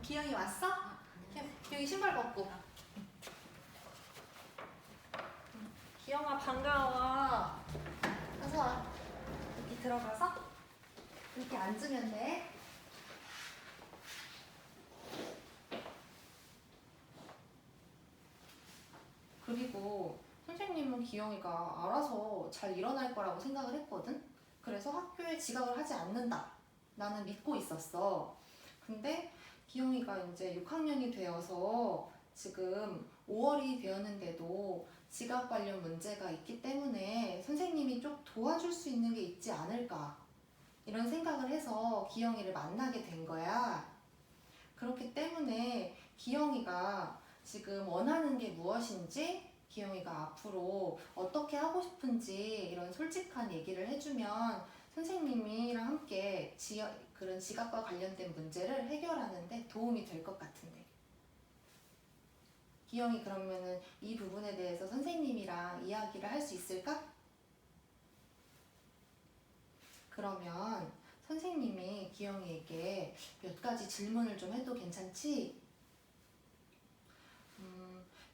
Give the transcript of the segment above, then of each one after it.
기영이 왔어? 기영이 신발 벗고. 기영아 반가워. 어서 와. 여기 들어가서 이렇게 앉으면 돼. 그리고 선생님은 기영이가 알아서 잘 일어날 거라고 생각을 했거든? 그래서 학교에 지각을 하지 않는다. 나는 믿고 있었어. 근데 기영이가 이제 6학년이 되어서 지금 5월이 되었는데도 지각 관련 문제가 있기 때문에 선생님이 좀 도와줄 수 있는 게 있지 않을까. 이런 생각을 해서 기영이를 만나게 된 거야. 그렇기 때문에 기영이가 지금 원하는 게 무엇인지, 기영이가 앞으로 어떻게 하고 싶은지 이런 솔직한 얘기를 해주면 선생님이랑 함께 그런 지각과 관련된 문제를 해결하는데 도움이 될 것 같은데. 기영이 그러면은 이 부분에 대해서 선생님이랑 이야기를 할 수 있을까? 그러면 선생님이 기영이에게 몇 가지 질문을 좀 해도 괜찮지?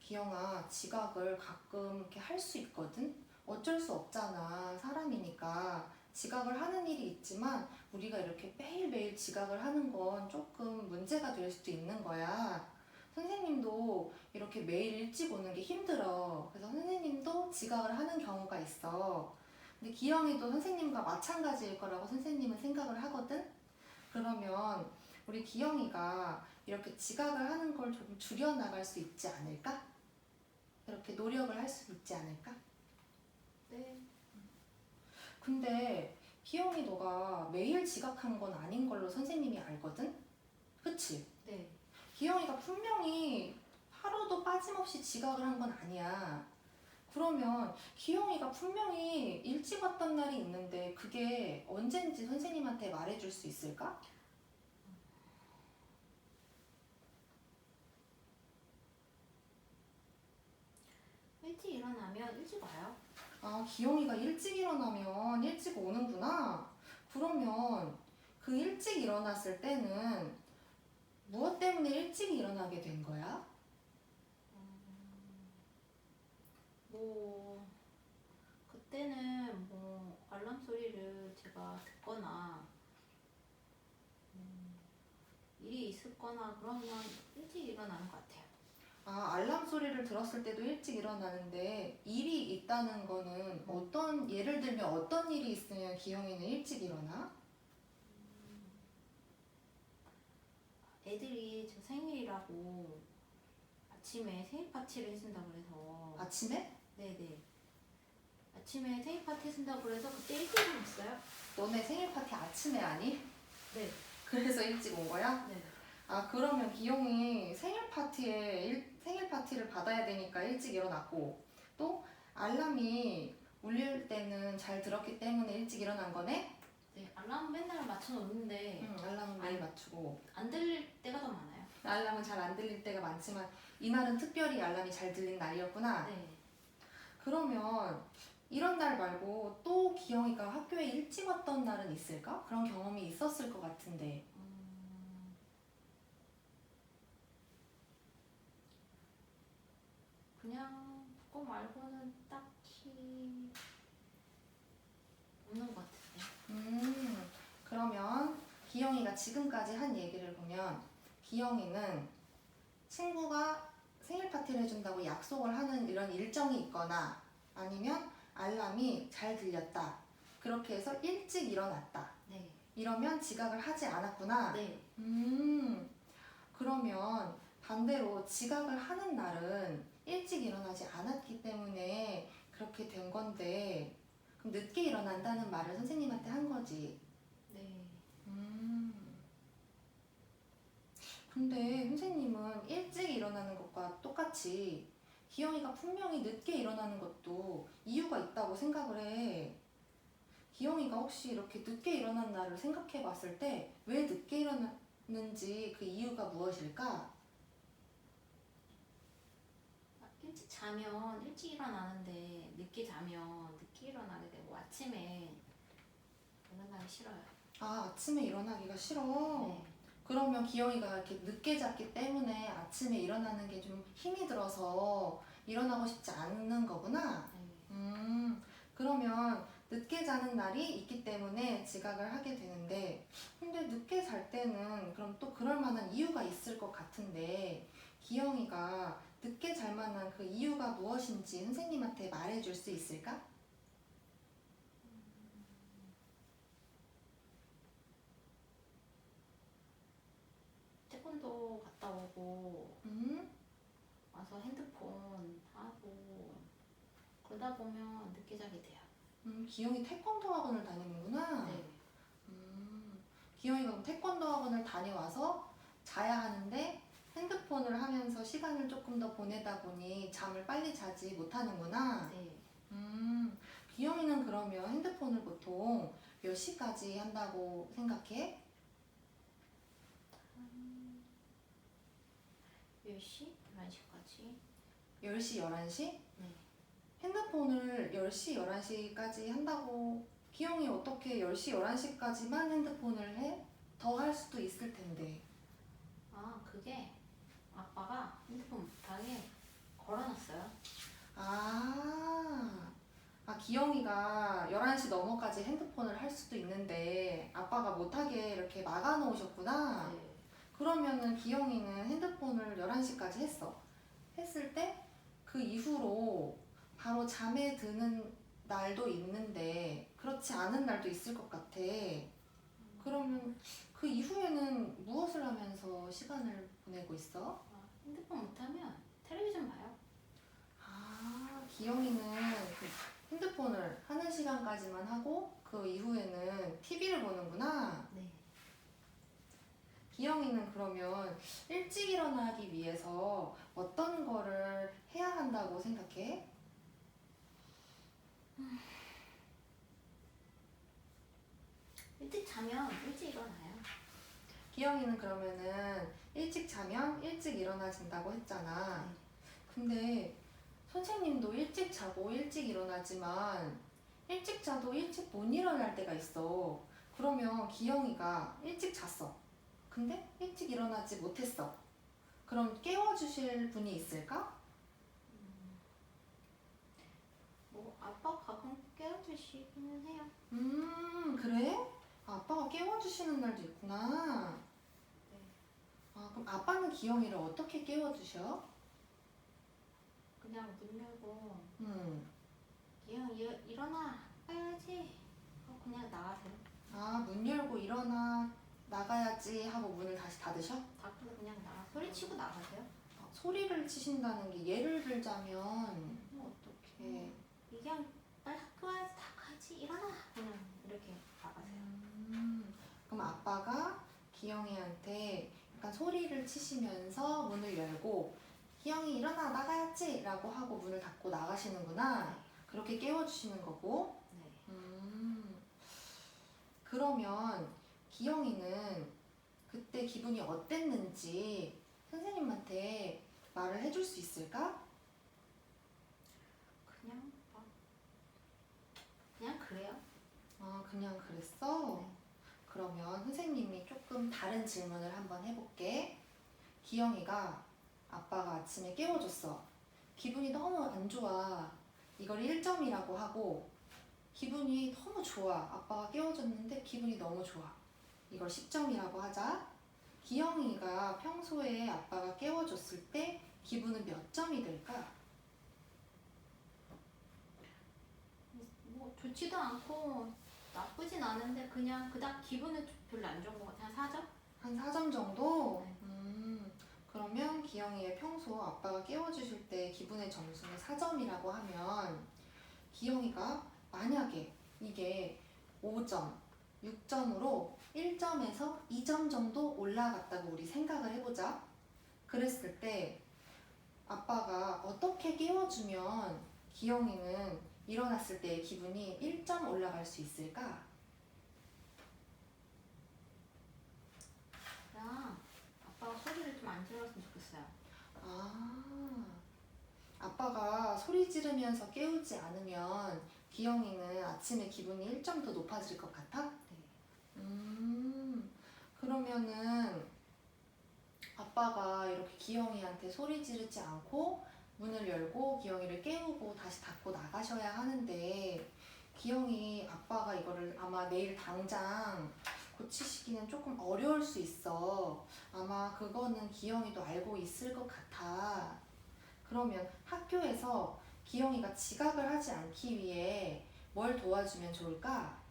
기영아, 지각을 가끔 이렇게 할 수 있거든? 어쩔 수 없잖아. 사람이니까. 지각을 하는 일이 있지만 우리가 이렇게 매일매일 지각을 하는 건 조금 문제가 될 수도 있는 거야. 선생님도 이렇게 매일 일찍 오는 게 힘들어. 그래서 선생님도 지각을 하는 경우가 있어. 근데 기영이도 선생님과 마찬가지일 거라고 선생님은 생각을 하거든? 그러면 우리 기영이가 이렇게 지각을 하는 걸 좀 줄여나갈 수 있지 않을까? 이렇게 노력을 할 수 있지 않을까? 네. 근데 기영이 너가 매일 지각한 건 아닌 걸로 선생님이 알거든? 그치? 네. 기영이가 분명히 하루도 빠짐없이 지각을 한 건 아니야. 그러면 기영이가 분명히 일찍 왔던 날이 있는데 그게 언젠지 선생님한테 말해줄 수 있을까? 일찍 일어나면 일찍 와요. 아, 기영이가 일찍 일어나면 일찍 오는구나. 그러면 그 일찍 일어났을 때는 무엇 때문에 일찍 일어나게 된 거야? 뭐 그때는 뭐 알람 소리를 제가 듣거나 일이 있었거나 그러면 일찍 일어나는 것 같아요. 아, 알람 소리를 들었을 때도 일찍 일어나는데 일이 있다는 거는 예를 들면 어떤 일이 있으면 기영이는 일찍 일어나? 애들이 저 생일이라고 아침에 생일 파티를 해준다고 그래서. 아침에? 네네. 아침에 생일 파티 해준다고 그래서 그때 일찍 일어났어요. 너네 생일 파티 아침에 하니? 네. 그래서 일찍 온 거야? 네. 아, 그러면 기영이 생일 파티를 받아야 되니까 일찍 일어났고, 또 알람이 울릴 때는 잘 들었기 때문에 일찍 일어난 거네? 네. 알람 맨날 맞춰놓는데 응, 알람은 매일 맞추고. 안 들릴 때가 더 많아요. 알람은 잘 안 들릴 때가 많지만, 이날은 특별히 알람이 잘 들린 날이었구나. 네. 그러면 이런 날 말고 또 기영이가 학교에 일찍 왔던 날은 있을까? 그런 경험이 있었을 것 같은데. 그냥 그거 말고는 딱히 없는 것 같은데. 그러면 기영이가 지금까지 한 얘기를 보면 기영이는 친구가 생일 파티를 해준다고 약속을 하는 이런 일정이 있거나 아니면 알람이 잘 들렸다. 그렇게 해서 일찍 일어났다. 네. 이러면 지각을 하지 않았구나. 네. 그러면 반대로 지각을 하는 날은 일찍 일어나지 않았기 때문에 그렇게 된 건데, 그럼 늦게 일어난다는 말을 선생님한테 한 거지. 네. 근데 선생님은 일찍 일어나는 것과 똑같이 기영이가 분명히 늦게 일어나는 것도 이유가 있다고 생각을 해. 기영이가 혹시 이렇게 늦게 일어난 날을 생각해 봤을 때 왜 늦게 일어났는지 그 이유가 무엇일까? 일찍 자면 일찍 일어나는데 늦게 자면 늦게 일어나게 되고 아침에 일어나기 싫어요. 아, 아침에 일어나기가 싫어. 네. 그러면 기영이가 이렇게 늦게 잤기 때문에 아침에 일어나는 게 좀 힘이 들어서 일어나고 싶지 않는 거구나. 네. 그러면 늦게 자는 날이 있기 때문에 지각을 하게 되는데, 근데 늦게 잘 때는 그럼 또 그럴 만한 이유가 있을 것 같은데, 기영이가 늦게 잘 만한 그 이유가 무엇인지 선생님한테 말해줄 수 있을까? 태권도 갔다 오고 음, 와서 핸드폰 하고 그러다 보면 늦게 자게 돼요. 기영이 태권도 학원을 다니는구나. 네. 기영이가 그럼 태권도 학원을 다녀와서 자야 하는데 핸드폰을 하면서 시간을 조금 더 보내다 보니 잠을 빨리 자지 못하는구나. 네. 기영이는 그러면 핸드폰을 보통 몇 시까지 한다고 생각해? 10시? 11시까지? 10시, 11시? 네. 핸드폰을 10시, 11시까지 한다고 기영이 어떻게 10시, 11시까지만 핸드폰을 해? 더 할 수도 있을 텐데. 아, 그게 아빠가 핸드폰 못하게 걸어놨어요. 기영이가 11시 넘어까지 핸드폰을 할 수도 있는데 아빠가 못하게 이렇게 막아놓으셨구나. 네. 그러면은 기영이는 핸드폰을 11시까지 했어. 했을 때 그 이후로 바로 잠에 드는 날도 있는데 그렇지 않은 날도 있을 것 같아. 그러면 그 이후에는 무엇을 하면서 시간을 보내고 있어? 핸드폰 못하면 텔레비전 봐요. 기영이는 그 핸드폰을 하는 시간까지만 하고 그 이후에는 TV를 보는구나. 네. 기영이는 그러면 일찍 일어나기 위해서 어떤 거를 해야 한다고 생각해? 일찍 자면 일찍 일어나요. 기영이는 그러면은 일찍 자면 일찍 일어나진다고 했잖아. 네. 근데 선생님도 일찍 자고 일찍 일어나지만 일찍 자도 일찍 못 일어날 때가 있어. 그러면 기영이가 일찍 잤어. 근데 일찍 일어나지 못했어. 그럼 깨워주실 분이 있을까? 뭐 아빠 가끔 깨워주시기는 해요. 그래? 아빠가 깨워주시는 날도 있구나. 네. 그럼 아빠는 기영이를 어떻게 깨워주셔? 그냥 문 열고 음, 일어나 가야지 하고 그냥 나가세요. 문 열고 일어나 나가야지 하고 문을 다시 닫으셔? 밖으로 그냥 나가 소리치고 나가세요. 소리를 치신다는 게 예를 들자면 어떻게? 그냥 빨리 학교 와야지 다 가야지 일어나 그냥 이렇게 나가세요. 그럼 아빠가 기영이한테 약간 소리를 치시면서 문을 열고 기영이 일어나 나가야지 라고 하고 문을 닫고 나가시는구나. 그렇게 깨워주시는 거고. 네. 그러면 기영이는 그때 기분이 어땠는지 선생님한테 말을 해줄 수 있을까? 그냥 그냥 그래요. 그냥 그랬어? 네. 그러면 선생님이 조금 다른 질문을 한번 해볼게. 기영이가 아빠가 아침에 깨워줬어. 기분이 너무 안 좋아. 이걸 1점이라고 하고 기분이 너무 좋아. 아빠가 깨워줬는데 기분이 너무 좋아. 이걸 10점이라고 하자. 기영이가 평소에 아빠가 깨워줬을 때 기분은 몇 점이 될까? 뭐 좋지도 않고 나쁘진 않은데 그냥 그닥 기분은 별로 안 좋은 것 같아. 한 4점? 한 4점 정도? 네. 그러면 기영이의 평소 아빠가 깨워주실 때 기분의 점수는 4점이라고 하면 기영이가 만약에 이게 5점, 6점으로 1점에서 2점 정도 올라갔다고 우리 생각을 해보자. 그랬을 때 아빠가 어떻게 깨워주면 기영이는 일어났을 때 기분이 1점 올라갈 수 있을까? 그냥 아빠가 소리를 좀 안 질렀으면 좋겠어요. 아빠가 소리 지르면서 깨우지 않으면 기영이는 아침에 기분이 1점 더 높아질 것 같아? 네. 그러면은 아빠가 이렇게 기영이한테 소리 지르지 않고 문을 열고 기영이를 깨우고 다시 닫고 나가셔야 하는데 기영이 아빠가 이거를 아마 내일 당장 고치시기는 조금 어려울 수 있어. 아마 그거는 기영이도 알고 있을 것 같아. 그러면 학교에서 기영이가 지각을 하지 않기 위해 뭘 도와주면 좋을까?